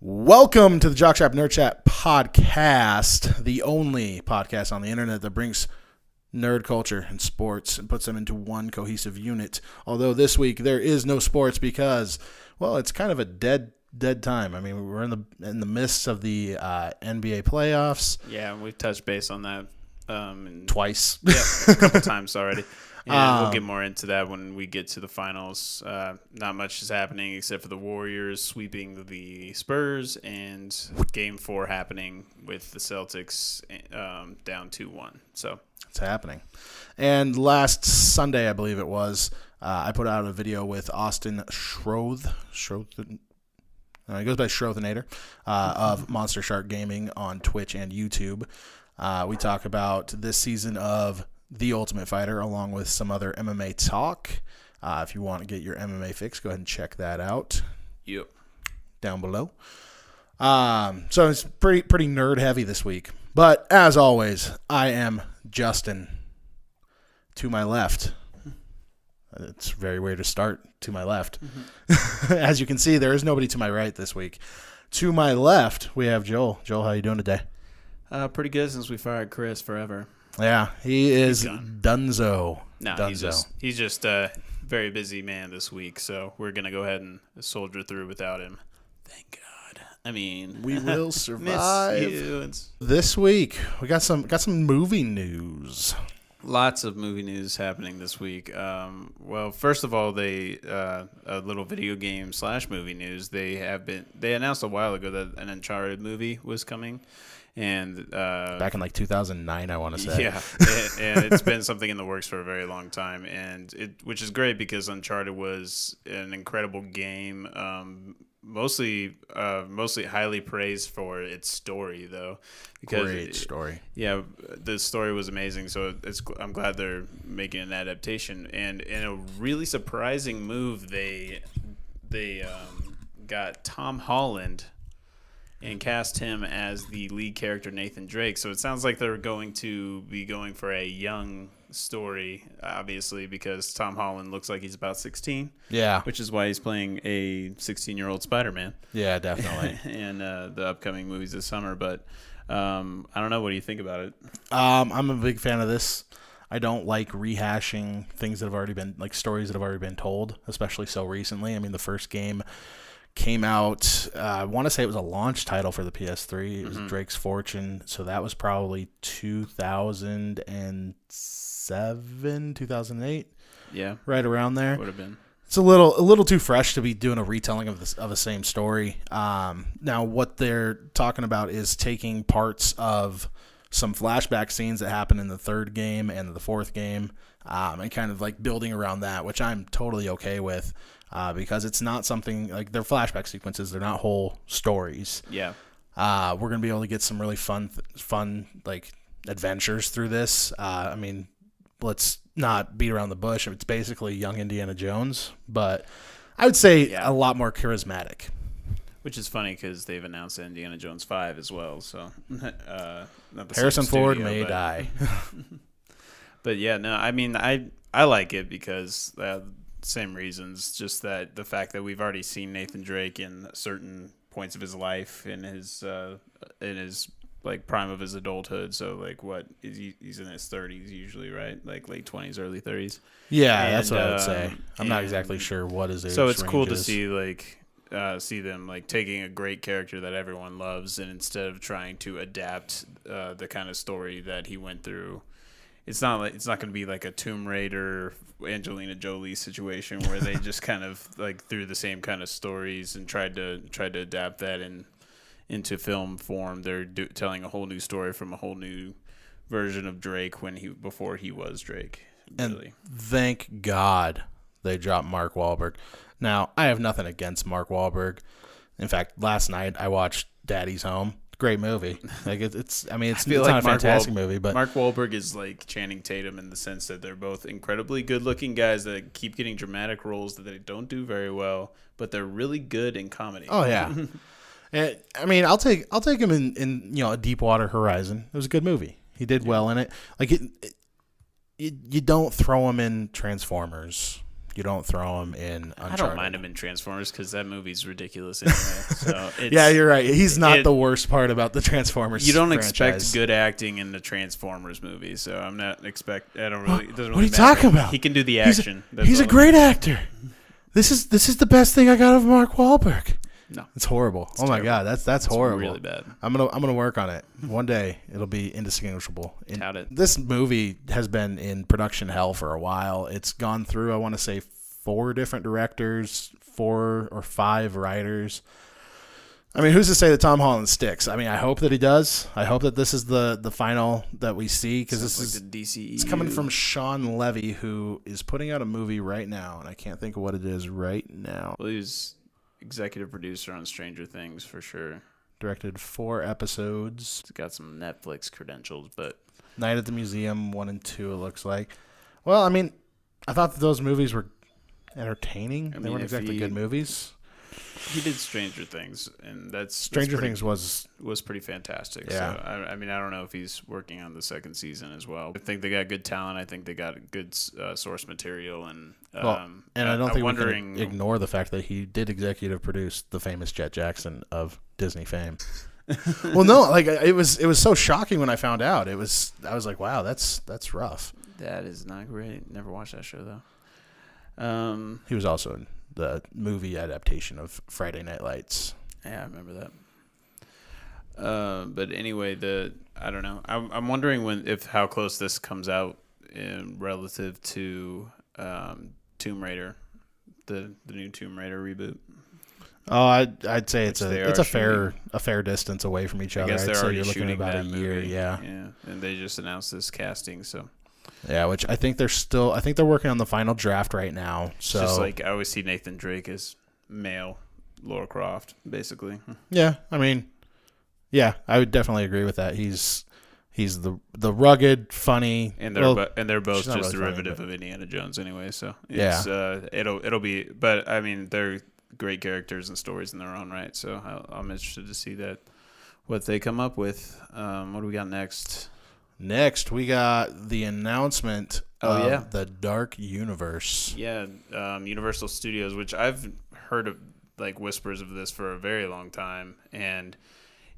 Welcome to the Jockstrap Nerd Chat podcast, the only podcast on the internet that brings nerd culture and sports and puts them into one cohesive unit. Although this week there is no sports because, well, it's kind of a dead time. I mean, we're in the midst of the NBA playoffs. Yeah, we've touched base on that Twice. Yeah, a couple times already. And we'll get more into that when we get to the finals. Not much is happening except for the Warriors sweeping the Spurs and Game 4 happening with the Celtics down 2-1. So it's happening. And last Sunday, I believe it was, I put out a video with Austin Schroth. He goes by Schrothinator of Monster Shark Gaming on Twitch and YouTube. We talk about this season of The Ultimate Fighter, along with some other MMA talk. If you want to get your MMA fix, go ahead and check that out. Yep. Down below. So it's pretty nerd heavy this week. But as always, I am Justin. To my left. It's very weird to start to my left. Mm-hmm. As you can see, there is nobody to my right this week. To my left, we have Joel. Joel, how you doing today? Pretty good since we fired Chris forever. Yeah, he is Dunzo. No, Dunzo. he's just a very busy man this week, so we're going to go ahead and soldier through without him. Thank God. I mean, we will survive. Miss you. This week, we got some movie news. Lots of movie news happening this week. Well, first of all, a little video game / movie news. They announced a while ago that an Uncharted movie was coming. And back in like 2009, I want to say. Yeah, and it's been something in the works for a very long time, which is great because Uncharted was an incredible game. Mostly highly praised for its story, though. Great story. Yeah, the story was amazing. So I'm glad they're making an adaptation. And in a really surprising move, they got Tom Holland and cast him as the lead character, Nathan Drake. So it sounds like they're going to be going for a young story, obviously, because Tom Holland looks like he's about 16. Yeah. Which is why he's playing a 16-year-old Spider-Man. Yeah, definitely. And the upcoming movies this summer. But I don't know. What do you think about it? I'm a big fan of this. I don't like rehashing things that have already been, like stories that have already been told, especially so recently. I mean, the first game came out, I want to say it was a launch title for the PS3. It was Drake's Fortune. So that was probably 2007, 2008. Yeah. Right around there. Would have been. It's a little too fresh to be doing a retelling of the same story. Now, what they're talking about is taking parts of some flashback scenes that happened in the third game and the fourth game, and kind of like building around that, which I'm totally okay with. Because it's not something like they're flashback sequences. They're not whole stories. Yeah. We're going to be able to get some really fun like adventures through this. I mean, let's not beat around the bush. It's basically young Indiana Jones, but I would say a lot more charismatic. Which is funny because they've announced Indiana Jones 5 as well. So not the Harrison Ford studio, may die. But yeah, no, I mean, I like it because same reasons, just that the fact that we've already seen Nathan Drake in certain points of his life in his like prime of his adulthood. So like he's in his 30s usually, right? Like late 20s, early 30s. Yeah, that's what I would say. I'm not exactly sure what his age So it's cool to is. see them like taking a great character that everyone loves, and instead of trying to adapt the kind of story that he went through. It's not going to be like a Tomb Raider, Angelina Jolie situation where they just kind of like threw the same kind of stories and tried to adapt that into film form. They're telling a whole new story from a whole new version of Drake before he was Drake. Really. And thank God they dropped Mark Wahlberg. Now, I have nothing against Mark Wahlberg. In fact, last night I watched Daddy's Home. Great movie. Like it's not a fantastic movie, but Mark Wahlberg is like Channing Tatum in the sense that they're both incredibly good-looking guys that keep getting dramatic roles that they don't do very well, but they're really good in comedy. Oh yeah. And, I mean, I'll take him in a Deepwater Horizon. It was a good movie. He did well in it. Like you don't throw him in Transformers. You don't throw him in Uncharted. I don't mind him in Transformers because that movie's ridiculous anyway. So yeah, you're right. He's not the worst part about the Transformers. You don't franchise. expect good acting in the Transformers movie, so I'm not expect. I don't really. It doesn't What are really you matter. talking about? He can do the action. He's a great actor. This is the best thing I got of Mark Wahlberg. No, it's horrible. Oh my god, that's horrible. Really bad. I'm gonna work on it. One day it'll be indistinguishable. Tout it. This movie has been in production hell for a while. It's gone through, I want to say, 4 different directors, 4 or 5 writers. I mean, who's to say that Tom Holland sticks? I mean, I hope that he does. I hope that this is the final that we see, because this is the DCEU. It's coming from Sean Levy, who is putting out a movie right now, and I can't think of what it is right now. Well, he's executive producer on Stranger Things for sure. Directed 4 episodes. He's got some Netflix credentials, but Night at the Museum 1 and 2. It looks like. Well, I mean, I thought that those movies were entertaining. They weren't exactly good movies. He did Stranger Things, and Stranger Things was pretty fantastic. Yeah. So I mean, I don't know if he's working on the second season as well. I think they got good talent. I think they got good source material, and I don't think we can ignore the fact that he did executive produce the famous Jet Jackson of Disney fame. Well, no, like it was so shocking when I found out. I was like, wow, that's rough. That is not great. Never watched that show though. He was also in the movie adaptation of Friday Night Lights. Yeah, I remember that. But anyway, I don't know. I'm wondering how close this comes out relative to Tomb Raider, the new Tomb Raider reboot. Oh, I'd say it's a fair distance away from each other. I guess they're already you're looking shooting about that a year, movie. yeah. And they just announced this casting, so. Yeah, which I think they're working on the final draft right now. So it's just like I always see Nathan Drake as male Lara Croft, basically. Yeah, I mean, yeah, I would definitely agree with that. He's the rugged, funny, and they're both just really derivative of Indiana Jones anyway. So it's, it'll be, but I mean they're great characters and stories in their own right. So I'm interested to see what they come up with. What do we got next? Next, we got the announcement of the Dark Universe. Yeah, Universal Studios, which I've heard of like whispers of this for a very long time, and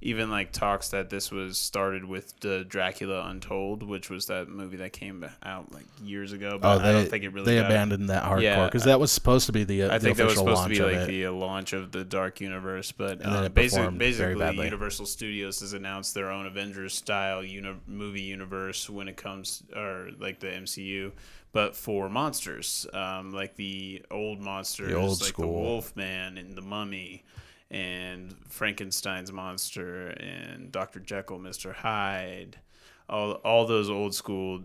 even like talks that this was started with the Dracula Untold, which was that movie that came out like years ago. But I don't think it really. They abandoned that hardcore because that was supposed to be the I think that was supposed to be like it. the launch of the Dark Universe, but basically Universal Studios has announced their own Avengers style movie universe when it comes, or like the MCU, but for monsters, like the old monsters, like the Wolfman and the Mummy, and Frankenstein's monster, and Dr. Jekyll, Mr. Hyde, all those old school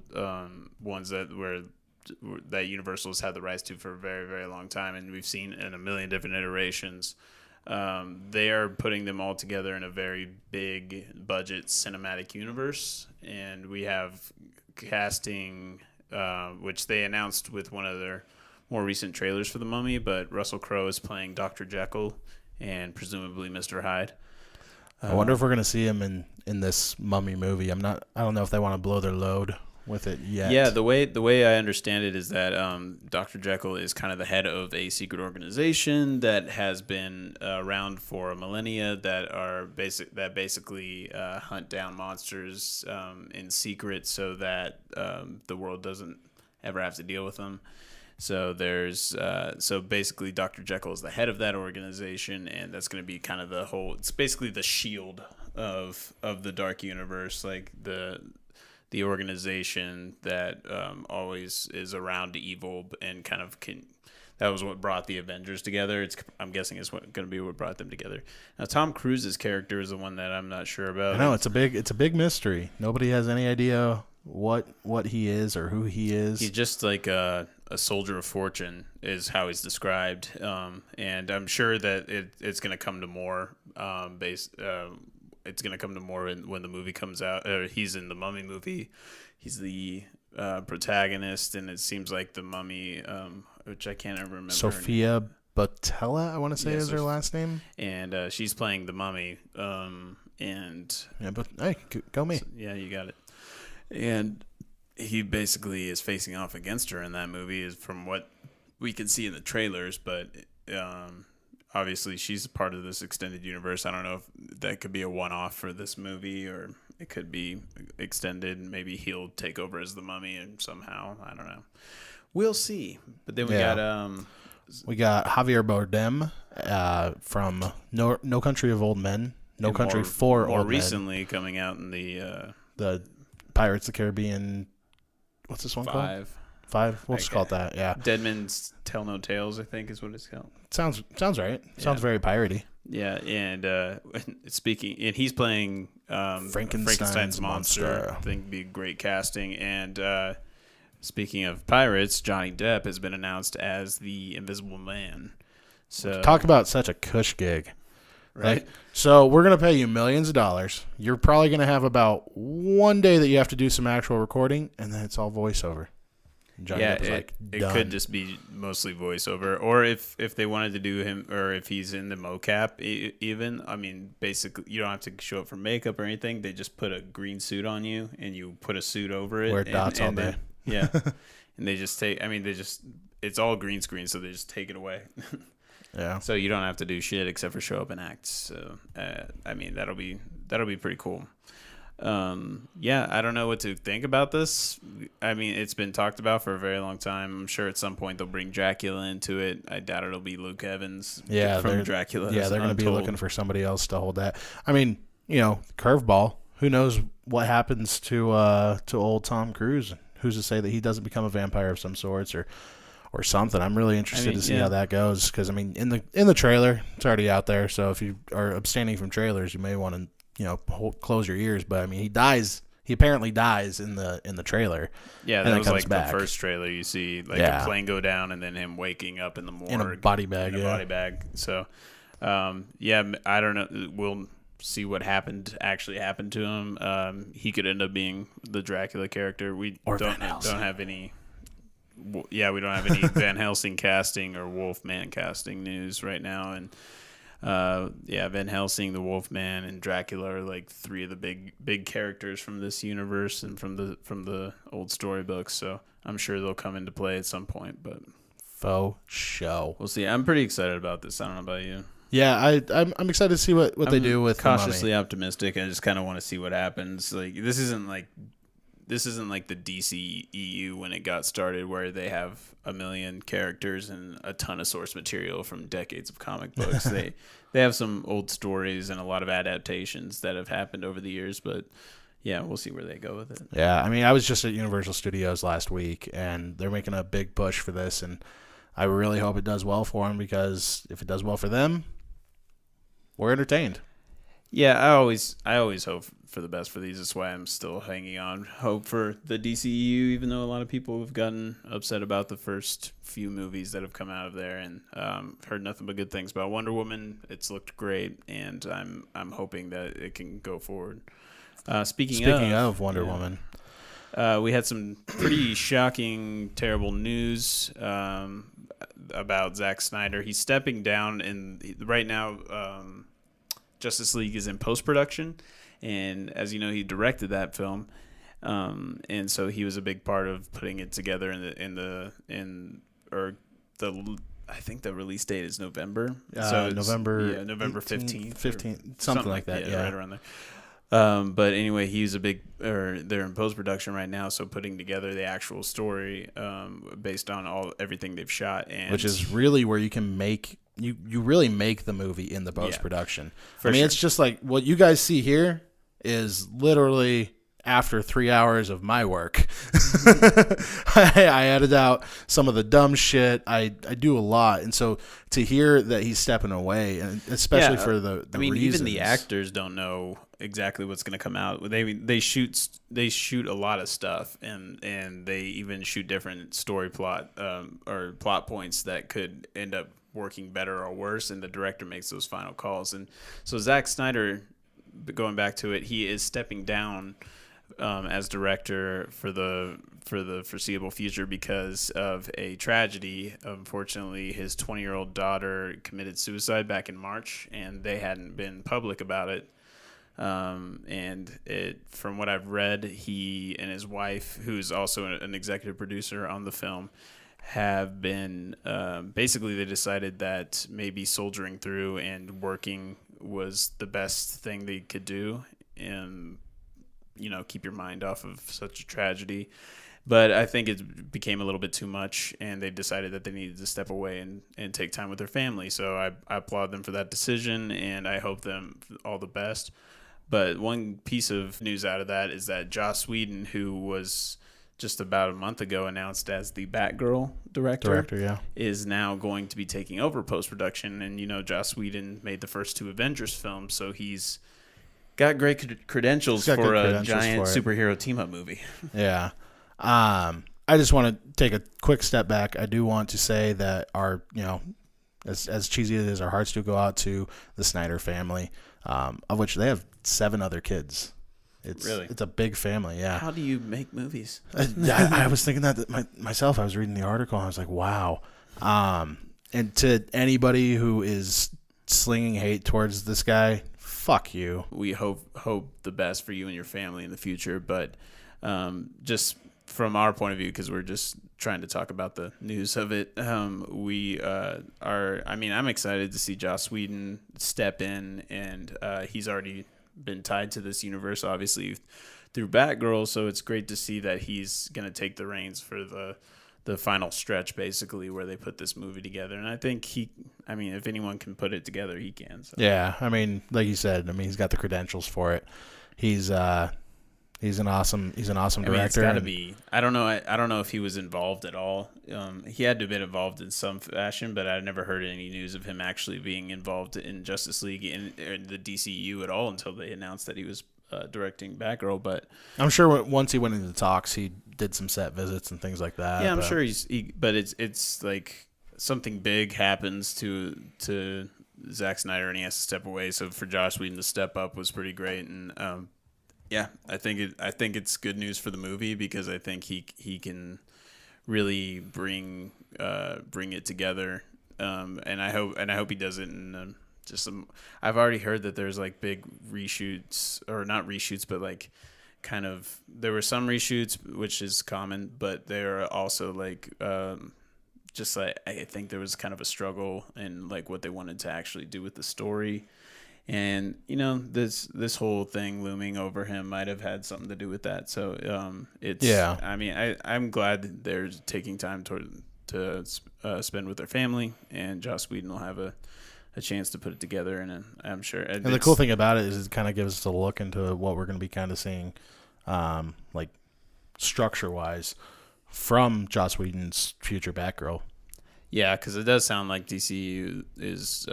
ones that Universal's had the rights to for a very, very long time, and we've seen in a million different iterations. They are putting them all together in a very big budget cinematic universe, and we have casting, which they announced with one of their more recent trailers for The Mummy, but Russell Crowe is playing Dr. Jekyll and presumably Mr. Hyde. I wonder if we're going to see him in this Mummy movie. I don't know if they want to blow their load with it yet. Yeah, the way I understand it is that Dr. Jekyll is kind of the head of a secret organization that has been around for a millennia that basically hunt down monsters in secret so that the world doesn't ever have to deal with them. So so basically Dr. Jekyll is the head of that organization, and that's going to be kind of it's basically the shield of the Dark Universe, like the organization that always is around evil and kind of that was what brought the Avengers together. I'm guessing it's going to be what brought them together. Now Tom Cruise's character is the one that I'm not sure about. I know it's a big mystery. Nobody has any idea what he is or who he is. He's just like a soldier of fortune is how he's described, and I'm sure that it's going to come to more it's going to come to more when the movie comes out. He's in the Mummy movie. He's the protagonist, and it seems like the Mummy, which I can't ever remember. Sophia Botella, I want to say is her last name. And she's playing the Mummy. But hey, go me. So, yeah, you got it. And he basically is facing off against her in that movie, is from what we can see in the trailers, but obviously she's a part of this extended universe. I don't know if that could be a one-off for this movie, or it could be extended and maybe he'll take over as the Mummy and somehow, I don't know. We'll see. But then we got Javier Bardem from No Country of Old Men, No Country for Old Men. More recently coming out in the Pirates of the Caribbean. What's this one called? 5. We'll just call it that. Yeah. Dead Men's Tell No Tales, I think, is what it's called. Sounds right. Sounds very piratey. Yeah, and he's playing Frankenstein's monster. I think it'd be great casting. And speaking of pirates, Johnny Depp has been announced as the Invisible Man. So talk about such a cush gig. Right. So we're going to pay you millions of dollars. You're probably going to have about one day that you have to do some actual recording, and then it's all voiceover. Johnny Depp was it could just be mostly voiceover. Or if they wanted to do him, or if he's in the mocap even, I mean, basically, you don't have to show up for makeup or anything. They just put a green suit on you, and you put a suit over it. Wear dots all day. Yeah. And they just it's all green screen, so they just take it away. Yeah. So you don't have to do shit except for show up and act. So, I mean, that'll be pretty cool. I don't know what to think about this. I mean, it's been talked about for a very long time. I'm sure at some point they'll bring Dracula into it. I doubt it'll be Luke Evans from Dracula. Yeah, they're going to be looking for somebody else to hold that. I mean, curveball. Who knows what happens to old Tom Cruise? Who's to say that he doesn't become a vampire of some sorts or something? I'm really interested to see how that goes, because I mean, in the trailer, it's already out there. So if you are abstaining from trailers, you may want to close your ears. But I mean, he dies. He apparently dies in the trailer. Yeah, that was like back. The first trailer. You see a plane go down and then him waking up in the morgue in a body bag. Body bag. So, I don't know. We'll see what actually happened to him. He could end up being the Dracula character. We don't have any. Yeah, we don't have any Van Helsing casting or Wolfman casting news right now, and Van Helsing, the Wolfman, and Dracula are like three of the big characters from this universe and from the old storybooks. So I'm sure they'll come into play at some point. But faux show. We'll see. I'm pretty excited about this. I don't know about you. Yeah, I'm excited to see what they do with cautiously optimistic. I just kind of want to see what happens. Like this isn't like the DC EU when it got started, where they have a million characters and a ton of source material from decades of comic books. They have some old stories and a lot of adaptations that have happened over the years, but yeah, we'll see where they go with it. Yeah, I mean, I was just at Universal Studios last week, and they're making a big push for this, and I really hope it does well for them, because if it does well for them, we're entertained. Yeah, I always hope for the best for these. That's why I'm still hanging on hope for the DCEU, even though a lot of people have gotten upset about the first few movies that have come out of there, and heard nothing but good things about Wonder Woman. It's looked great, and I'm hoping that it can go forward. Speaking of Wonder Woman, we had some pretty shocking, terrible news about Zach Snyder. He's stepping down, and right now Justice League is in post-production, and as you know, he directed that film, and so he was a big part of putting it together. I think the release date is November. So November 15th, something like that. Yeah, right around there. But anyway, they're in post-production right now, so putting together the actual story based on everything they've shot, and which is really where you can make. You really make the movie in the post-production. Yeah, It's just like what you guys see here is literally after 3 hours of my work. I edit out some of the dumb shit. I do a lot. And so to hear that he's stepping away, and especially for the reasons. Even the actors don't know exactly what's going to come out. They shoot a lot of stuff, and they even shoot different story plot or plot points that could end up working better or worse, and the director makes those final calls. And so Zack Snyder, going back to it, he is stepping down as director for the foreseeable future because of a tragedy. Unfortunately, his 20-year-old daughter committed suicide back in March, and they hadn't been public about it. From what I've read, he and his wife, who's also an executive producer on the film, have been basically they decided that maybe soldiering through and working was the best thing they could do, and keep your mind off of such a tragedy. But I think it became a little bit too much, and they decided that they needed to step away and take time with their family. So I applaud them for that decision, and I hope them all the best. But one piece of news out of that is that Joss Whedon, who was just about a month ago announced as the Batgirl director, is now going to be taking over post-production. And, Joss Whedon made the first 2 Avengers films, so he's got great credentials for a giant superhero team-up movie. Yeah. I just want to take a quick step back. I do want to say that our, as cheesy as it is, our hearts do go out to the Snyder family, of which they have 7 other kids. It's a big family, yeah. How do you make movies? I was thinking that myself. I was reading the article, and I was like, wow. And to anybody who is slinging hate towards this guy, fuck you. We hope the best for you and your family in the future, but just from our point of view, because we're just trying to talk about the news of it, we are. I mean, I'm excited to see Joss Whedon step in, and he's already been tied to this universe, obviously, through Batgirl. So it's great to see that he's going to take the reins for the final stretch, basically, where they put this movie together. And I think if anyone can put it together, he can. So. Yeah, I mean, like you said, he's got the credentials for it. He's an awesome director. It's got to be. I don't know if he was involved at all. He had to have been involved in some fashion, but I never heard any news of him actually being involved in Justice League in the DCU at all until they announced that he was directing Batgirl. But I'm sure once he went into talks, he did some set visits and things like that. Yeah, I'm sure but it's like something big happens to Zack Snyder and he has to step away. So for Joss Whedon to step up was pretty great. And yeah, I think it's good news for the movie because I think he can really bring it together, and I hope he does it in just some. I've already heard that there's like big reshoots, or not reshoots, but like kind of there were some reshoots, which is common, but there are also like just like I think there was kind of a struggle in like what they wanted to actually do with the story. And this whole thing looming over him might have had something to do with that. So it's I mean I'm glad that they're taking time to spend with their family, and Joss Whedon will have a chance to put it together. And I'm sure. And the cool thing about it is it kind of gives us a look into what we're going to be kind of seeing, like structure wise, from Joss Whedon's future Batgirl. Yeah, because it does sound like DCU is.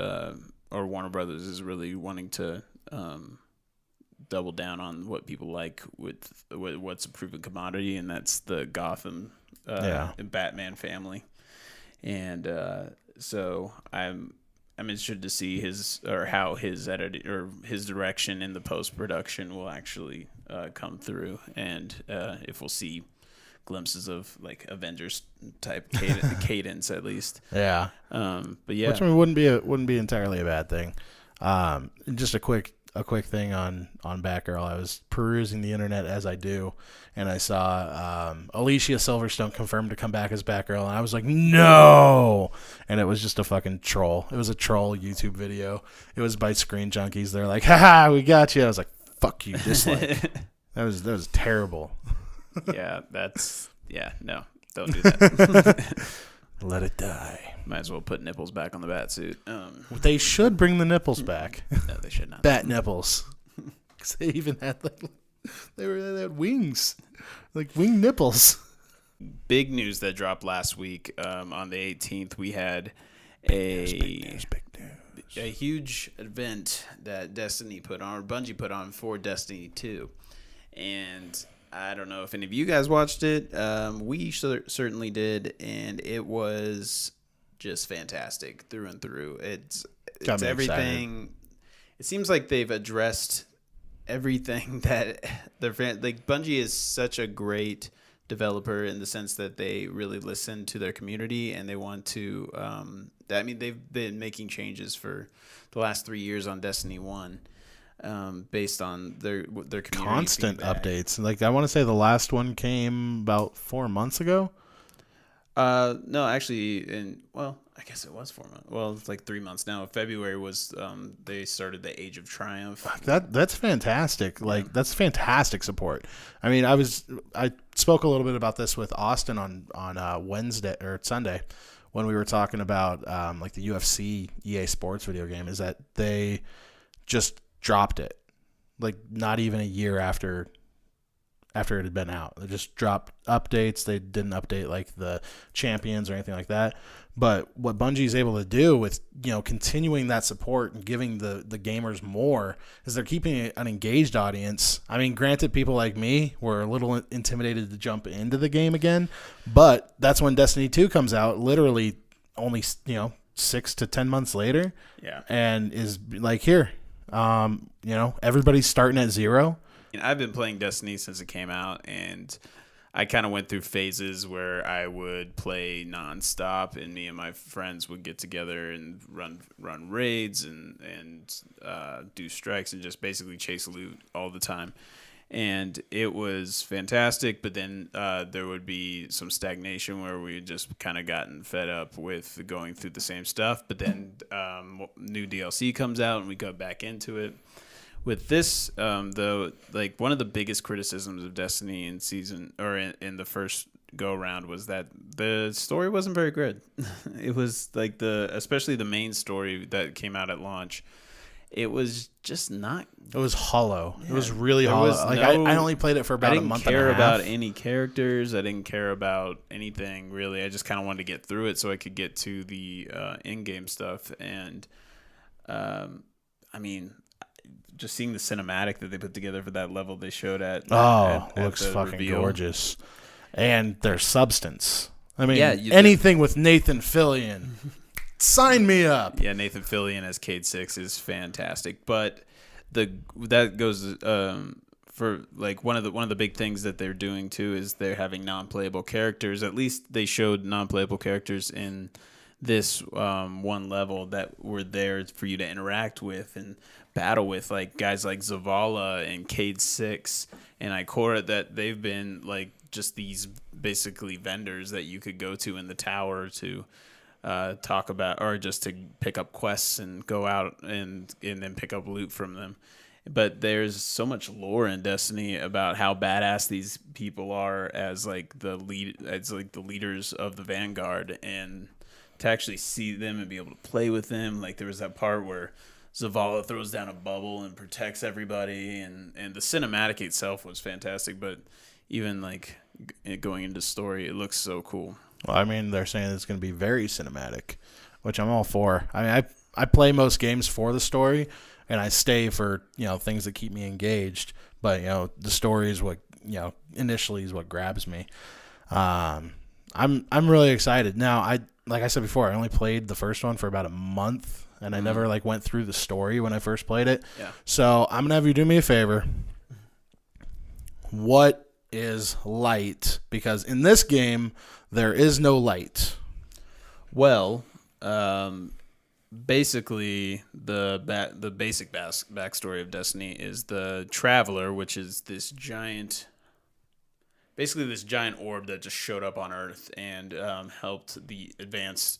Or Warner Brothers is really wanting to double down on what people like with what's a proven commodity, and that's the Gotham and Batman family. And so I'm interested to see how his edit or his direction in the post production will actually come through, and if we'll see glimpses of like Avengers type cadence at least. Yeah. But yeah, which wouldn't be entirely a bad thing. Just a quick thing on Batgirl. I was perusing the internet as I do, and I saw Alicia Silverstone confirmed to come back as Batgirl, and I was like, no! And it was just a fucking troll. It was a troll YouTube video. It was by Screen Junkies. They're like, haha, we got you. I was like, fuck you, dislike. That was terrible. Yeah, no, don't do that. Let it die. Might as well put nipples back on the bat suit. They should bring the nipples back. No, they should not. Bat nipples. Because they even had they had wings, like wing nipples. Big news that dropped last week. On the 18th, we had big news. A huge event that Bungie put on for Destiny 2, and I don't know if any of you guys watched it. We certainly did, and it was just fantastic through and through. It's everything. Excited. It seems like they've addressed everything that their fan. Like Bungie is such a great developer in the sense that they really listen to their community, and they want to. They've been making changes for the last 3 years on Destiny 1. Based on their community constant feedback. Updates. Like I want to say the last one came about 4 months ago. No, actually, I guess it was 4 months. Well, it's like 3 months now. February was they started the Age of Triumph. That's fantastic. Like that's fantastic support. I mean, I spoke a little bit about this with Austin on Wednesday or Sunday when we were talking about like the UFC EA Sports video game. Is that they just dropped it, like not even a year after it had been out. They just dropped updates. They didn't update like the champions or anything like that. But what Bungie's able to do with, continuing that support and giving the gamers more is they're keeping an engaged audience. I mean, granted, people like me were a little intimidated to jump into the game again, but that's when Destiny 2 comes out, literally only, 6 to 10 months later. Yeah. And is like, here, everybody's starting at zero. I've been playing Destiny since it came out, and I kind of went through phases where I would play nonstop, and me and my friends would get together and run raids and do strikes and just basically chase loot all the time. And it was fantastic, but then there would be some stagnation where we had just kind of gotten fed up with going through the same stuff. But then new DLC comes out, and we go back into it. With this, though, like one of the biggest criticisms of Destiny in the first go around was that the story wasn't very good. It was like especially the main story that came out at launch. It was just not. It was hollow. Yeah, it was really hollow. I only played it for about a month and a half. I didn't care about any characters. I didn't care about anything really. I just kind of wanted to get through it so I could get to the in-game stuff. And I mean, just seeing the cinematic that they put together for that level they showed at looks fucking reveal. Gorgeous, and their substance. I mean, anything with Nathan Fillion, sign me up. Yeah, Nathan Fillion as Cade 6 is fantastic, but that goes for like one of the big things that they're doing too is they're having non-playable characters. At least they showed non-playable characters in this one level that were there for you to interact with and battle with, like guys like Zavala and Cade 6 and Ikora, that they've been like just these basically vendors that you could go to in the tower to talk about, or just to pick up quests and go out and then pick up loot from them. But there's so much lore in Destiny about how badass these people are as the leaders of the Vanguard, and to actually see them and be able to play with them. Like there was that part where Zavala throws down a bubble and protects everybody, and the cinematic itself was fantastic. But even like going into story, it looks so cool. Well, I mean, they're saying it's going to be very cinematic, which I'm all for. I mean, I play most games for the story, and I stay for things that keep me engaged. But the story is what initially is what grabs me. I'm really excited. Now, like I said before, I only played the first one for about a month, and I never went through the story when I first played it. Yeah. So I'm gonna have you do me a favor. What is light? Because in this game there is no light. Well, basically the basic backstory of Destiny is the Traveler, which is this giant orb that just showed up on Earth and helped advance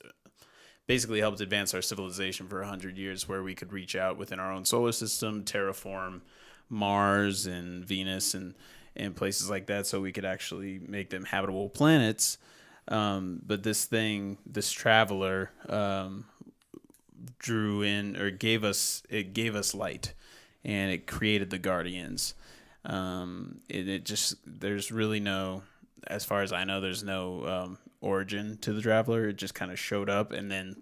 our civilization for 100 years, where we could reach out within our own solar system, terraform Mars and Venus and places like that, so we could actually make them habitable planets. But this Traveler gave us light, and it created the Guardians. There's really no, as far as I know, there's no origin to the Traveler. It just kind of showed up,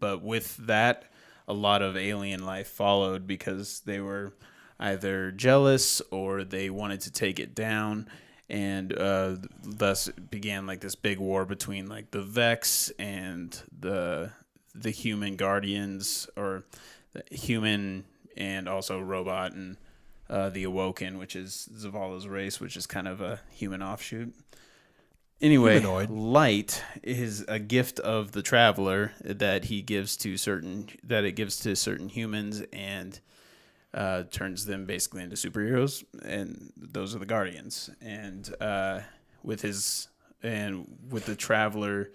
but with that, a lot of alien life followed because they were either jealous or they wanted to take it down, and thus began like this big war between like the Vex and the human Guardians, or the human and also robot, and the Awoken, which is Zavala's race, which is kind of a human offshoot. Anyway, Humanoid. Light is a gift of the Traveler that it gives to certain humans, and turns them basically into superheroes, and those are the Guardians. And with the Traveler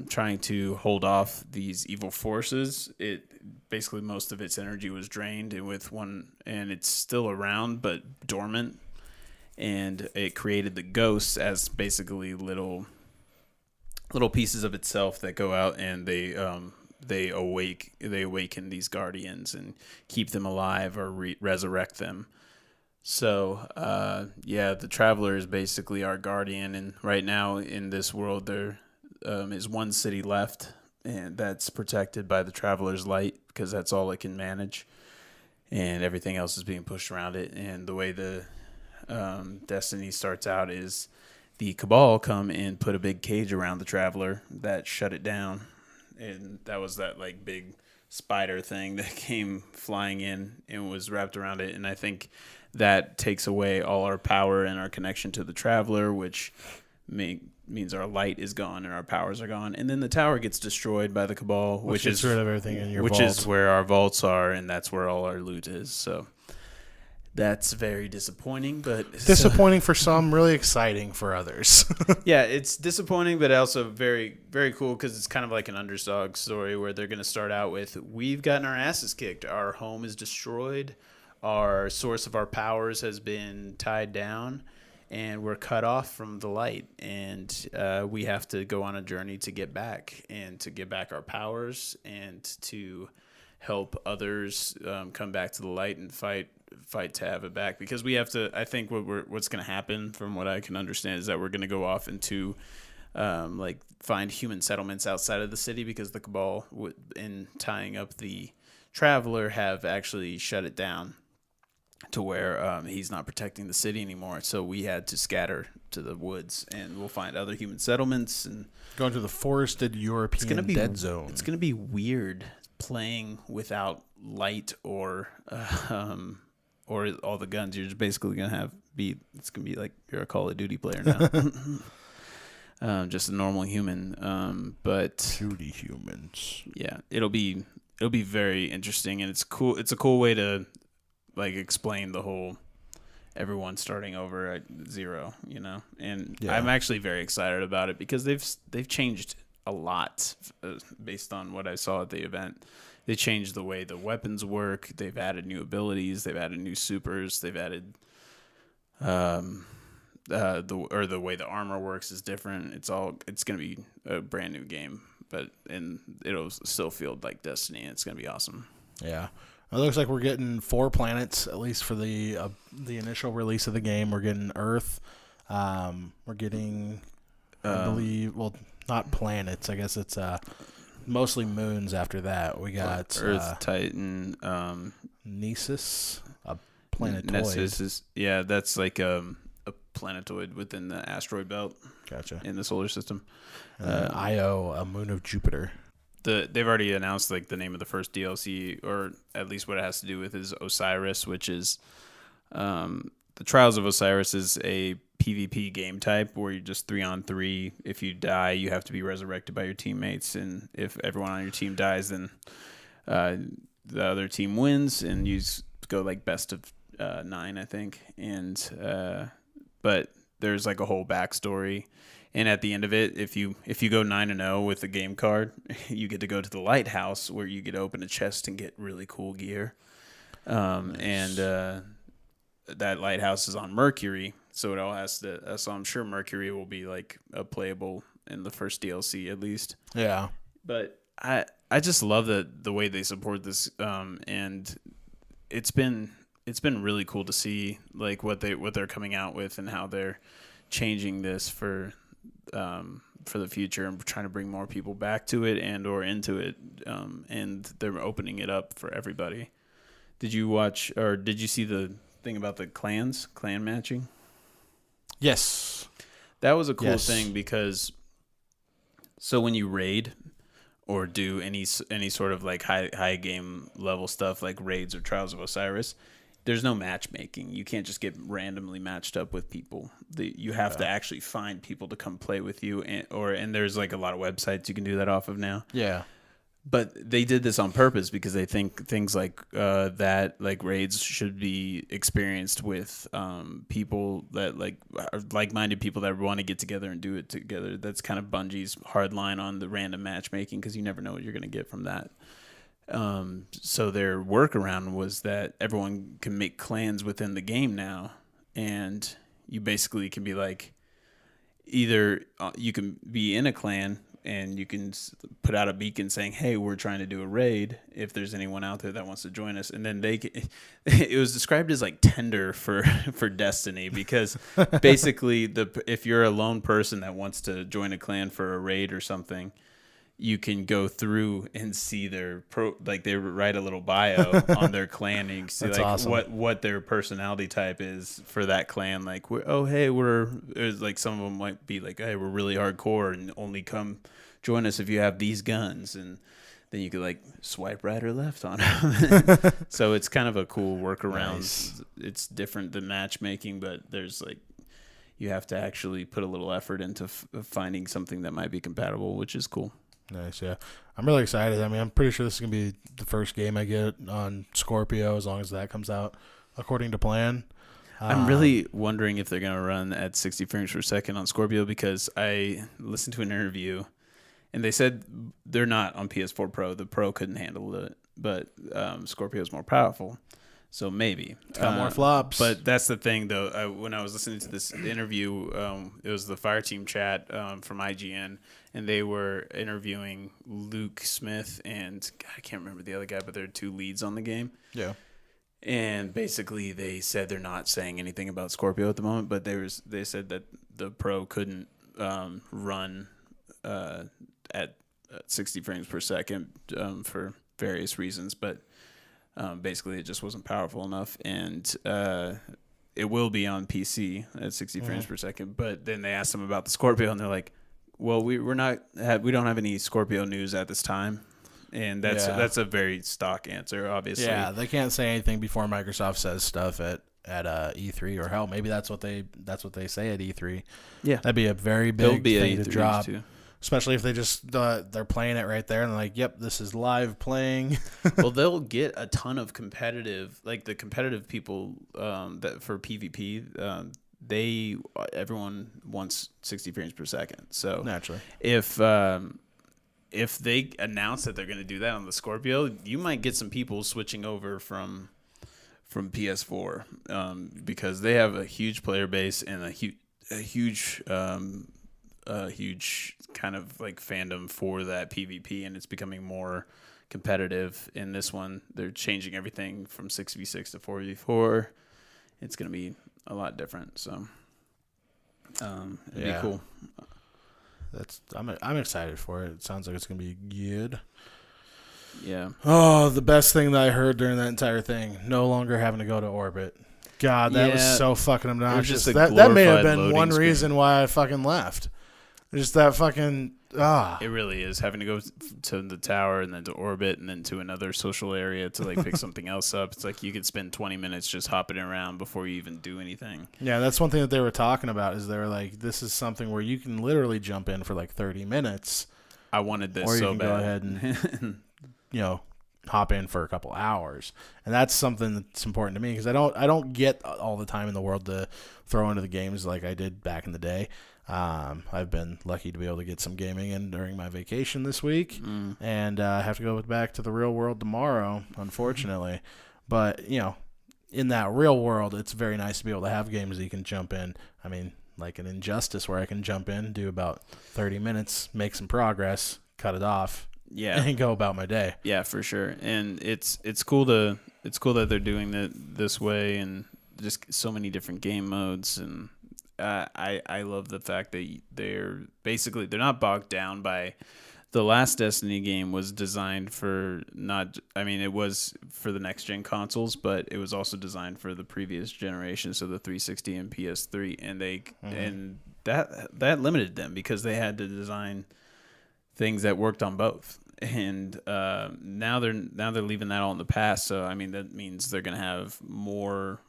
trying to hold off these evil forces. It basically most of its energy was drained, and it's still around but dormant. And it created the ghosts as basically little pieces of itself that go out and they awaken these guardians and keep them alive or resurrect them. So the Traveler is basically our guardian, and right now in this world there is one city left, and that's protected by the Traveler's light because that's all it can manage, and everything else is being pushed around it. And the way the Destiny starts out is the Cabal come and put a big cage around the Traveler that shut it down, and that was that like big spider thing that came flying in and was wrapped around it. And I think that takes away all our power and our connection to the Traveler, which means our light is gone and our powers are gone. And then the tower gets destroyed by the Cabal, which is rid of everything in your which vault. is where our vaults are, and that's where all our loot is. So that's very disappointing, but disappointing for some, really exciting for others. yeah, it's disappointing, but also very, very cool because it's kind of like an underdog story where they're going to start out with, we've gotten our asses kicked. Our home is destroyed. Our source of our powers has been tied down, and we're cut off from the light. And we have to go on a journey to get back our powers and to help others come back to the light and fight to have it back, because we have to. I think what's going to happen, from what I can understand, is that we're going to go off into find human settlements outside of the city, because the Cabal, in tying up the Traveler, have actually shut it down to where he's not protecting the city anymore. So we had to scatter to the woods, and we'll find other human settlements and go into the forested European dead zone. It's going to be weird playing without light or all the guns. You're just basically going to it's going to be like you're a Call of Duty player now. Just a normal human. But Duty humans. Yeah, it'll be very interesting, and it's cool. It's a cool way to like explain the whole everyone starting over at zero, And yeah. I'm actually very excited about it because they've changed a lot based on what I saw at the event. They changed the way the weapons work. They've added new abilities. They've added new supers. They've added the way the armor works is different. It's going to be a brand new game, and it'll still feel like Destiny. And it's going to be awesome. Yeah. It looks like we're getting 4 planets, at least for the initial release of the game. We're getting Earth. We're getting, I believe, well, not planets. I guess it's mostly moons after that. We got Earth, Titan, Nessus, a planetoid. Nessus that's like a planetoid within the asteroid belt. Gotcha. In the solar system. Io, a moon of Jupiter. They've already announced like the name of the first DLC, or at least what it has to do with, is Osiris, which is the Trials of Osiris is a PvP game type where you're just 3-on-3. If you die, you have to be resurrected by your teammates, and if everyone on your team dies, then the other team wins, and you go like best of 9, I think. And but there's like a whole backstory. And at the end of it, if you go 9-0 with the game card, you get to go to the lighthouse where you get to open a chest and get really cool gear. Nice. And that lighthouse is on Mercury, so it all has to. So I'm sure Mercury will be like a playable in the first DLC at least. Yeah. But I just love the way they support this, and it's been really cool to see like what they're coming out with and how they're changing this for the future, and trying to bring more people back to it or into it, and they're opening it up for everybody. Did you watch, or did you see the thing about the clan matching? Yes. That was a cool thing, because so when you raid or do any sort of like high game level stuff like raids or Trials of Osiris, there's no matchmaking. You can't just get randomly matched up with people. You have to actually find people to come play with you, and there's like a lot of websites you can do that off of now. Yeah. But they did this on purpose because they think things like that, like raids, should be experienced with people that are like-minded people that want to get together and do it together. That's kind of Bungie's hard line on the random matchmaking, because you never know what you're going to get from that. So their workaround was that everyone can make clans within the game now, and you basically can be like, either you can be in a clan and you can put out a beacon saying, hey, we're trying to do a raid if there's anyone out there that wants to join us. And then it was described as like Tinder for Destiny, because basically if you're a lone person that wants to join a clan for a raid or something, you can go through and see their they write a little bio on their clan, and you can see That's like awesome. what their personality type is for that clan. Like, it's like some of them might be like, hey, we're really hardcore and only come join us if you have these guns, and then you could like swipe right or left on them. So it's kind of a cool workaround. Nice. It's different than matchmaking, but there's like, you have to actually put a little effort into finding something that might be compatible, which is cool. Nice, yeah. I'm really excited. I mean, I'm pretty sure this is going to be the first game I get on Scorpio, as long as that comes out according to plan. I'm really wondering if they're going to run at 60 frames per second on Scorpio, because I listened to an interview, and they said they're not on PS4 Pro. The Pro couldn't handle it, but Scorpio is more powerful. So maybe. It's got more flops. But that's the thing, though. When I was listening to this interview, it was the Fireteam chat from IGN, and they were interviewing Luke Smith and I can't remember the other guy, but they're two leads on the game. Yeah. And basically, they said they're not saying anything about Scorpio at the moment, but they said that the Pro couldn't run at 60 frames per second for various reasons, but basically it just wasn't powerful enough, and it will be on PC at 60 frames per second. But then they asked them about the Scorpio, and they're like, well, we don't have any Scorpio news at this time. And that's a very stock answer, obviously. Yeah, they can't say anything before Microsoft says stuff at E3, or hell, maybe that's what they say at E3. Yeah, that'd be a very big thing to E3 drop, too. especially if they just they're playing it right there and they're like, "Yep, this is live playing." Well, they'll get a ton of competitive, like the competitive people that for PvP. Everyone wants 60 frames per second. So Naturally, if they announce that they're going to do that on the Scorpio, you might get some people switching over from PS4 because they have a huge player base and a huge kind of like fandom for that PvP, and it's becoming more competitive. In this one, they're changing everything from 6v6 to 4v4. It's going to be a lot different, so it'd be cool. I'm excited for it. It sounds like it's gonna be good. Yeah. Oh, the best thing that I heard during that entire thing: no longer having to go to orbit. God, that was so fucking obnoxious. That may have been one reason why I fucking left. Just that fucking It really is, having to go to the tower and then to orbit and then to another social area to like pick something else up. It's like you could spend 20 minutes just hopping around before you even do anything. Yeah, that's one thing that they were talking about, is they were like, this is something where you can literally jump in for like 30 minutes. I wanted this or you so can bad. go ahead and hop in for a couple hours. And that's something that's important to me, because I don't get all the time in the world to throw into the games like I did back in the day. I've been lucky to be able to get some gaming in during my vacation this week, and I have to go back to the real world tomorrow, unfortunately. But, in that real world, it's very nice to be able to have games that you can jump in. I mean, like an Injustice, where I can jump in, do about 30 minutes, make some progress, cut it off, and go about my day. Yeah, for sure. And it's cool that they're doing it this way, and just so many different game modes. And I love the fact that they're not bogged down by. The last Destiny game was designed for it was for the next gen consoles, but it was also designed for the previous generation, so the 360 and PS3, and and that limited them because they had to design things that worked on both. And now they're leaving that all in the past. So I mean, that means they're gonna have more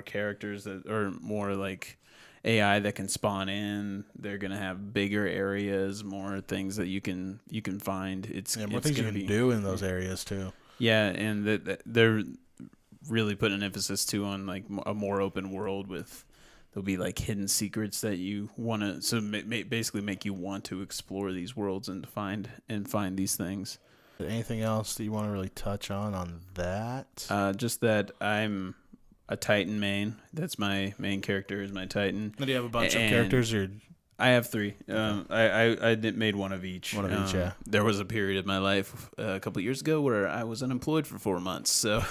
characters that are more like AI that can spawn in. They're gonna have bigger areas, more things that you can find. More things you can do in those areas too. Yeah, and they're really putting an emphasis too on like a more open world with. There'll be like hidden secrets that you want to, so basically make you want to explore these worlds and find these things. Anything else that you want to really touch on that? Just that I'm a Titan main. That's my main character is my Titan. Do you have a bunch of characters? Or I have 3. I made one of each. One of each, yeah. There was a period of my life a couple of years ago where I was unemployed for 4 months, so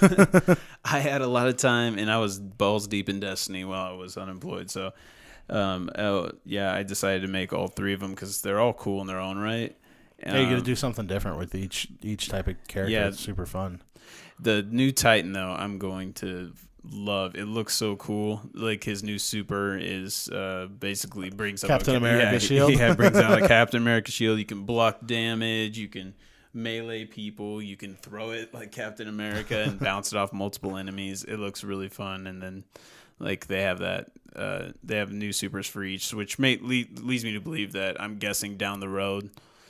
I had a lot of time, and I was balls deep in Destiny while I was unemployed. So, I decided to make all 3 of them because they're all cool in their own right. Yeah, you got to do something different with each type of character. Yeah, it's super fun. The new Titan, though, I'm going to love. It looks so cool. Like his new super is basically brings up Captain America shield. Yeah, brings out a Captain America shield. You can block damage. You can melee people. You can throw it like Captain America and bounce it off multiple enemies. It looks really fun. And then like they have that. They have new supers for each, which leads me to believe that I'm guessing down the road,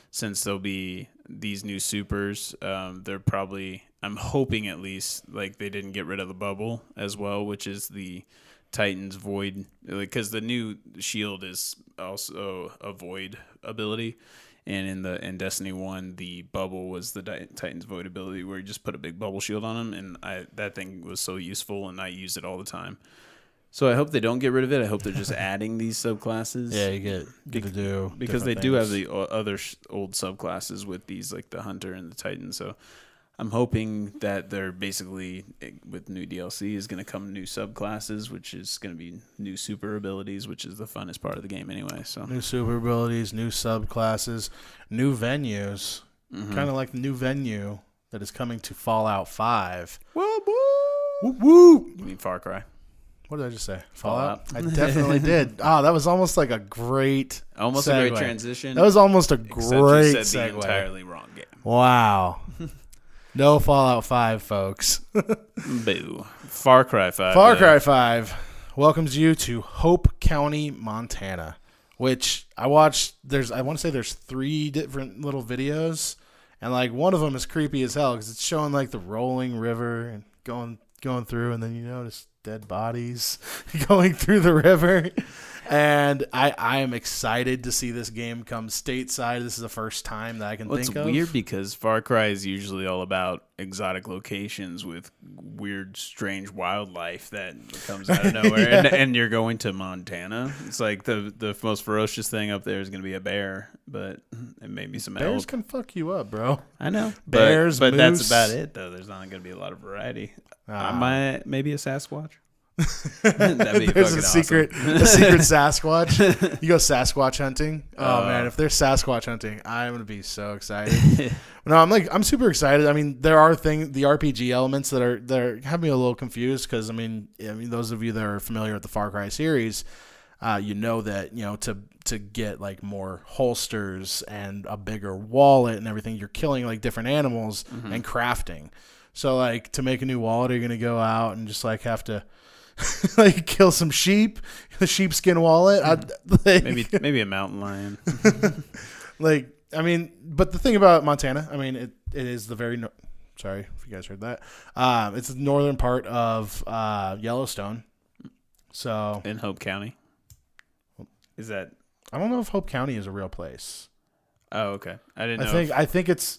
since there'll be these new supers, they're probably, I'm hoping at least, like they didn't get rid of the bubble as well, which is the Titan's void, because the new shield is also a void ability, and in Destiny 1, the bubble was the Titan's void ability, where you just put a big bubble shield on him, and that thing was so useful, and I use it all the time. So I hope they don't get rid of it. I hope they're just adding these subclasses. Yeah, you get to do because they do have the other old subclasses with these, like the Hunter and the Titan. So I'm hoping that they're basically, with new DLC, is going to come new subclasses, which is going to be new super abilities, which is the funnest part of the game anyway. So new super abilities, new subclasses, new venues, kind of like the new venue that is coming to Fallout 5. Whoop, whoop, whoop. You mean Far Cry? What did I just say? Fallout? I definitely did. Oh, that was almost like a great segue. A great transition. That was almost a great you said segue. The entirely wrong game. Wow. No Fallout 5, folks. Boo. Far Cry 5. Far Cry 5 welcomes you to Hope County, Montana, which I watched. I want to say there's 3 different little videos, and like one of them is creepy as hell because it's showing like the rolling river and going through, and then you notice dead bodies going through the river. And I am excited to see this game come stateside. This is the first time that I can think of. It's weird because Far Cry is usually all about exotic locations with weird, strange wildlife that comes out of nowhere. Yeah. And you're going to Montana. It's like the most ferocious thing up there is going to be a bear, but it may be some bears can fuck you up, bro. I know. Bears, but moose. That's about it, though. There's not going to be a lot of variety. Maybe a Sasquatch. That'd be there's a secret Sasquatch. You go Sasquatch hunting. Oh man, if there's Sasquatch hunting, I'm gonna be so excited. No, I'm super excited. I mean, there are the RPG elements that are have me a little confused because I mean, those of you that are familiar with the Far Cry series, you know that to get like more holsters and a bigger wallet and everything, you're killing like different animals and crafting. So like to make a new wallet, you're gonna go out and just like have to. Like kill some sheep, the sheepskin wallet. Maybe a mountain lion. But the thing about Montana, I mean, it is the very. Sorry if you guys heard that. It's the northern part of Yellowstone. So in Hope County, is that? I don't know if Hope County is a real place. Oh, okay. I didn't know. I think it's.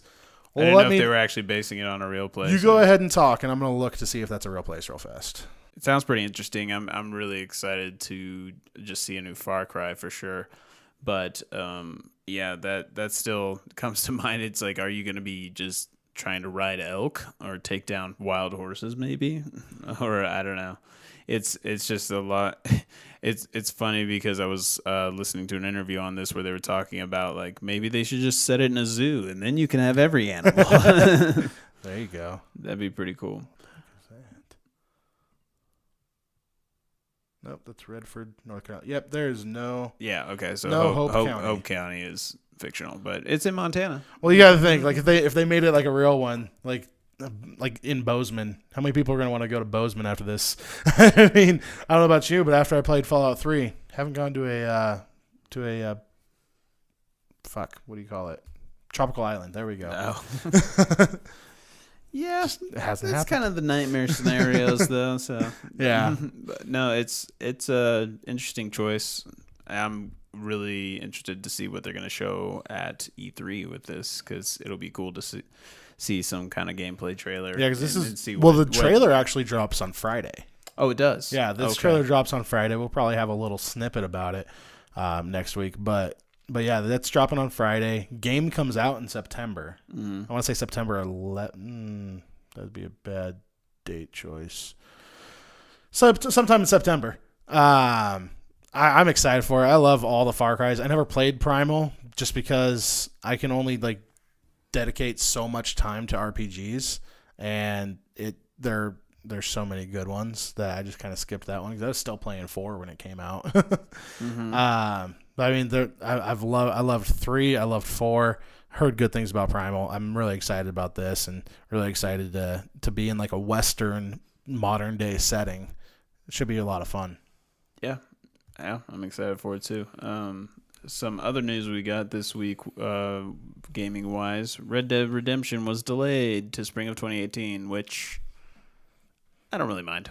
Well, I didn't know if they were actually basing it on a real place. You go ahead and talk, and I'm going to look to see if that's a real place real fast. It sounds pretty interesting. I'm really excited to just see a new Far Cry for sure. But that still comes to mind. It's like, are you going to be just trying to ride elk or take down wild horses maybe? Or I don't know. It's just a lot. It's funny because I was listening to an interview on this where they were talking about like maybe they should just set it in a zoo and then you can have every animal. There you go. That'd be pretty cool. Nope, that's Redford, North Carolina. Yep, there's no. Yeah, okay. So no Hope County is fictional, but it's in Montana. Well, you got to think like if they made it like a real one, like in Bozeman, how many people are going to want to go to Bozeman after this? I mean, I don't know about you, but after I played Fallout 3, Haven't gone to a fuck. What do you call it? Tropical island. There we go. No. Yeah, It hasn't that's happened. kind of the nightmare scenarios, though. So Yeah. but no, it's a interesting choice. I'm really interested to see what they're going to show at E3 with this, because it'll be cool to see some kind of gameplay trailer. Yeah, because this and is see the trailer actually drops on Friday. Oh, it does. Yeah, this trailer drops on Friday. We'll probably have a little snippet about it next week, but yeah, that's dropping on Friday. Game comes out in September. I want to say September 11th. That'd be a bad date choice. So sometime in September. I'm excited for it. I love all the Far Cries. I never played Primal just because I can only like dedicate so much time to RPGs, and there's so many good ones that I just kind of skipped that one because I was still playing 4 when it came out. But I mean, I loved 3. I loved 4. Heard good things about Primal. I'm really excited about this, and really excited to be in like a Western modern day setting. It should be a lot of fun. Yeah, I'm excited for it too. Some other news we got this week, gaming wise, Red Dead Redemption was delayed to spring of 2018, which I don't really mind.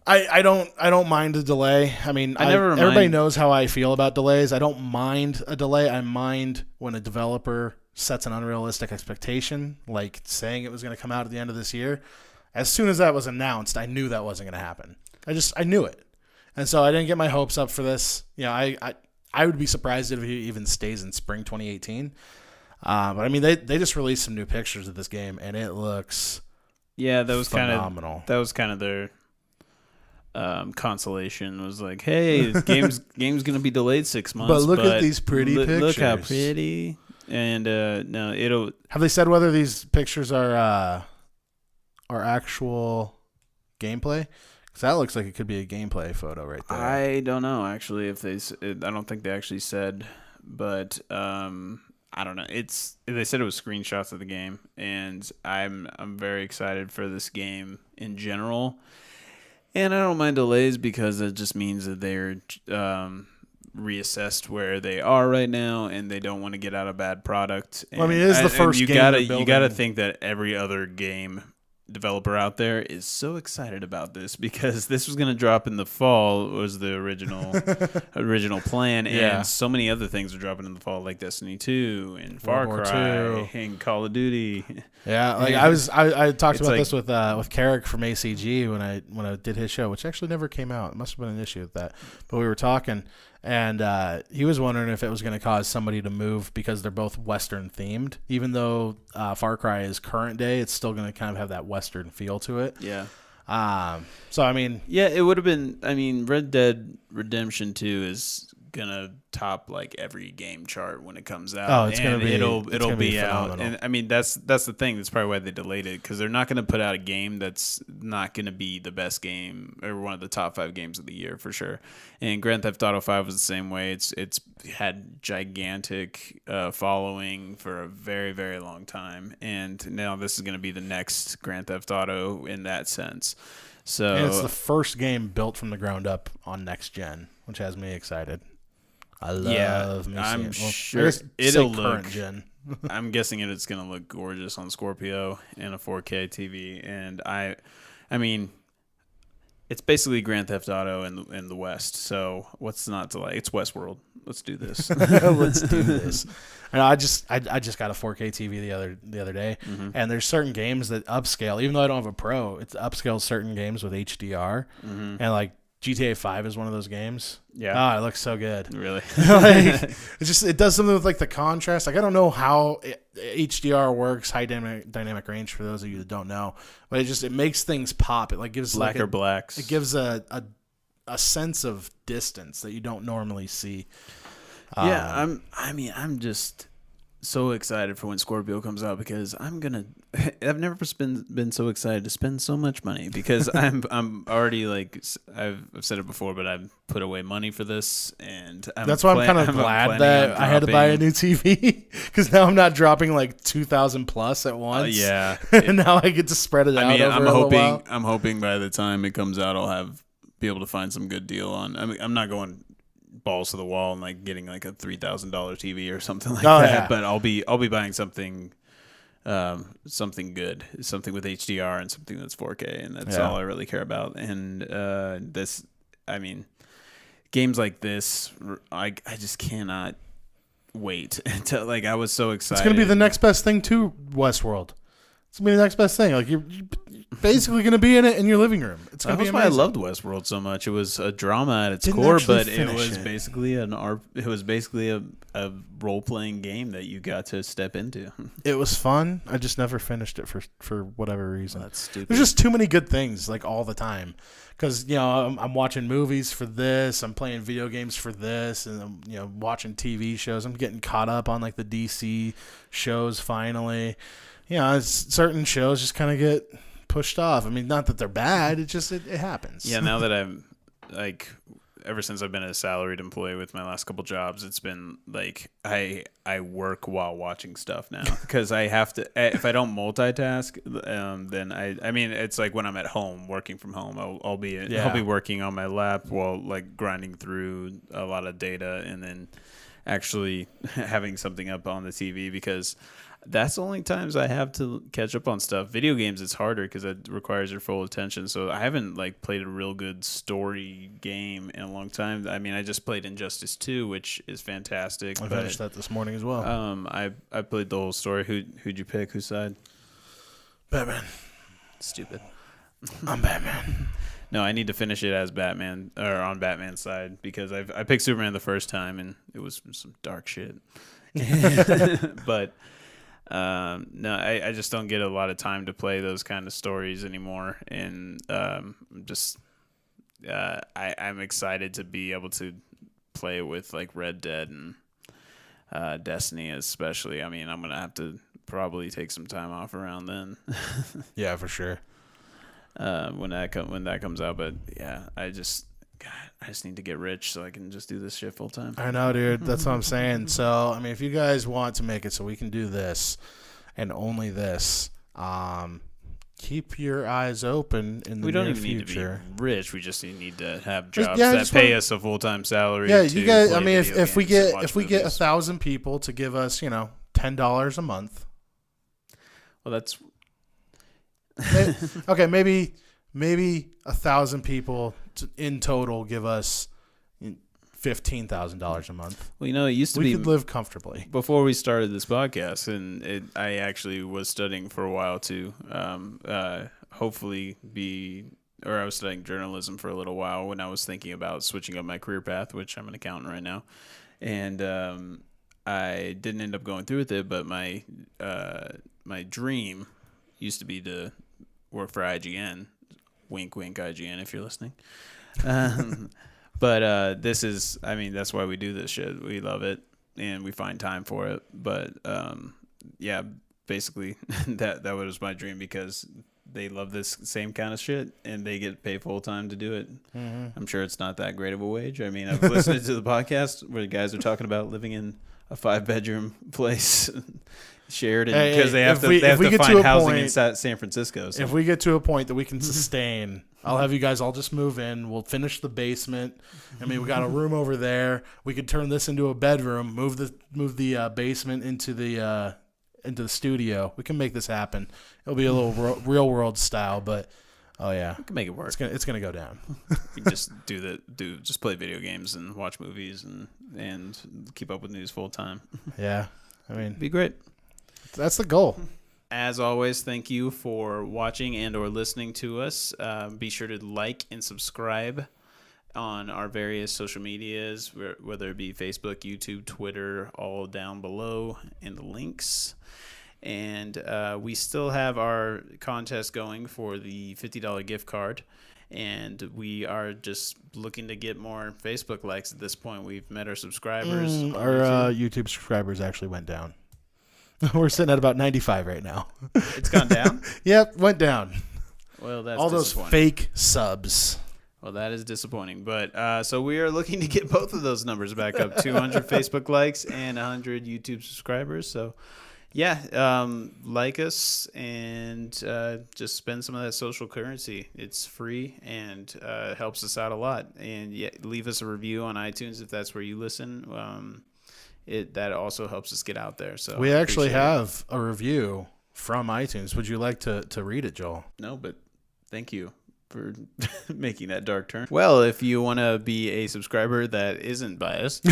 I don't mind a delay. I mean, everybody knows how I feel about delays. I don't mind a delay. I mind when a developer sets an unrealistic expectation, like saying it was going to come out at the end of this year. As soon as that was announced, I knew that wasn't going to happen. I knew it. And so I didn't get my hopes up for this. You know, I would be surprised if it even stays in spring 2018. But I mean, they just released some new pictures of this game, and it looks that was phenomenal. That was kind of their consolation. Was like, hey, this game's gonna be delayed 6 months. But look at these pretty pictures. Look how pretty. And no, it'll. Have they said whether these pictures are actual gameplay? That looks like it could be a gameplay photo right there. I don't know, actually, if I don't think they actually said, but I don't know. They said it was screenshots of the game, and I'm very excited for this game in general. And I don't mind delays because it just means that they're reassessed where they are right now, and they don't want to get out a bad product. Well, I mean, it is the first game you gotta think that every other game developer out there is so excited about this, because this was going to drop in the fall, was the original plan, and so many other things are dropping in the fall, like Destiny 2 and Far Cry and Call of Duty. Yeah, like I talked about this with Carrick from ACG when I did his show, which actually never came out. It must have been an issue with that, but we were talking, and he was wondering if it was going to cause somebody to move because they're both Western themed. Even though Far Cry is current day, it's still going to kind of have that Western feel to it. Yeah. So I mean, it would have been. I mean, Red Dead Redemption 2 is gonna top like every game chart when it comes out. Oh, it's gonna be. It'll be phenomenal. out. And I mean, that's the thing. That's probably why they delayed it, because they're not gonna put out a game that's not gonna be the best game or one of the top 5 games of the year for sure. And Grand Theft Auto 5 was the same way. It's had gigantic following for a very, very long time, and now this is gonna be the next Grand Theft Auto in that sense. So and it's the first game built from the ground up on next gen, which has me excited. I love me. I'm sure it'll look. Gen. I'm guessing it's going to look gorgeous on Scorpio and a 4K TV, and I mean, it's basically Grand Theft Auto in the West. So what's not to like? It's Westworld. Let's do this. Let's do this. And I just got a 4K TV the other day, and there's certain games that upscale. Even though I don't have a Pro, it upscales certain games with HDR, and like GTA 5 is one of those games. Yeah. It looks so good. Really? It does something with like the contrast. Like I don't know how HDR works, high dynamic range, for those of you that don't know, but it makes things pop. It like gives blacker blacks. It gives a sense of distance that you don't normally see. I'm just so excited for when Scorpio comes out, because I've never been so excited to spend so much money, because I'm already like, I've said it before, but I've put away money for this, and that's why I'm kind of glad that I had to buy a new TV, because now I'm not dropping like 2,000 plus at once. Yeah, and now I get to spread it out. I'm hoping by the time it comes out, I'll have be able to find some good deal on. I mean, I'm not going balls to the wall and like getting like a $3,000 TV or something like that. Yeah. But I'll be buying something good, something with HDR and something that's 4K, and that's all I really care about. And games like this, I just cannot wait until like I was so excited. It's gonna be the next best thing to Westworld. It's gonna be the next best thing. Like you're basically gonna be in it in your living room. It's gonna be amazing. That's why I loved Westworld so much. It was a drama at its core, but it was basically a role playing game that you got to step into. It was fun. I just never finished it for whatever reason. That's stupid. There's just too many good things like all the time. Because I'm watching movies for this, I'm playing video games for this, and I'm watching TV shows. I'm getting caught up on like the DC shows finally. Certain shows just kind of get pushed off. I mean, not that they're bad. It happens. Yeah, now that I'm like, ever since I've been a salaried employee with my last couple jobs, it's been like I work while watching stuff now because I have to. If I don't multitask, then I mean, it's like when I'm at home working from home, I'll be working on my lap while like grinding through a lot of data and then actually having something up on the TV because that's the only times I have to catch up on stuff. Video games, it's harder because it requires your full attention. So I haven't like played a real good story game in a long time. I mean, I just played Injustice 2, which is fantastic. I finished that this morning as well. I played the whole story. Who'd you pick? Whose side? Batman. Stupid. I'm Batman. No, I need to finish it as Batman or on Batman's side because I picked Superman the first time and it was some dark shit. But no, I just don't get a lot of time to play those kind of stories anymore, and I'm excited to be able to play with like Red Dead and Destiny especially. I mean, I'm gonna have to probably take some time off around then. Yeah, for sure. When that comes out, but yeah, I just need to get rich so I can just do this shit full time. I know, dude. That's what I'm saying. So, I mean, if you guys want to make it so we can do this and only this, keep your eyes open in the near future. We don't even need to be rich. We just need to have jobs that pay us a full-time salary. Yeah, you guys. I mean, if we get 1,000 people to give us, $10 a month. Well, that's okay. Maybe 1,000 people in total give us $15,000 a month. Well, it used to we could live comfortably before we started this podcast, and I actually was studying for a while to hopefully I was studying journalism for a little while when I was thinking about switching up my career path, which I'm an accountant right now, and I didn't end up going through with it. But my dream used to be to work for IGN. Wink, wink, IGN, if you're listening. But that's why we do this shit. We love it, and we find time for it. But, yeah, basically, that was my dream because they love this same kind of shit, and they get paid full-time to do it. Mm-hmm. I'm sure it's not that great of a wage. I mean, I've listened to the podcast where the guys are talking about living in a 5-bedroom place shared because they have to find housing in San Francisco. So. If we get to a point that we can sustain, I'll have you guys all just move in. We'll finish the basement. I mean, we got a room over there. We could turn this into a bedroom. Move the basement into the studio. We can make this happen. It'll be a little real world style, but oh yeah, we can make it work. It's gonna go down. We can just just play video games and watch movies and keep up with news full time. Yeah, I mean, it'd be great. That's the goal. As always, thank you for watching and or listening to us. Be sure to like and subscribe on our various social medias, whether it be Facebook, YouTube, Twitter, all down below in the links. And we still have our contest going for the $50 gift card. And we are just looking to get more Facebook likes at this point. We've met our subscribers. Our YouTube subscribers actually went down. We're sitting at about 95 right now. It's gone down? Yep, went down. Well, that's all those fake subs. Well, that is disappointing. But so we are looking to get both of those numbers back up. 200 Facebook likes and 100 YouTube subscribers. So Like us and just spend some of that social currency. It's free and helps us out a lot. And leave us a review on iTunes if that's where you listen. That also helps us get out there. So We actually have a review from iTunes. Would you like to read it, Joel? No, but thank you for making that dark turn. Well, if you want to be a subscriber that isn't biased,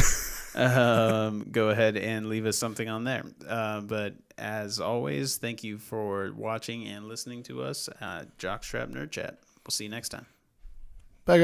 go ahead and leave us something on there. But as always, thank you for watching and listening to us. Jockstrap Nerd Chat. We'll see you next time. Bye, guys.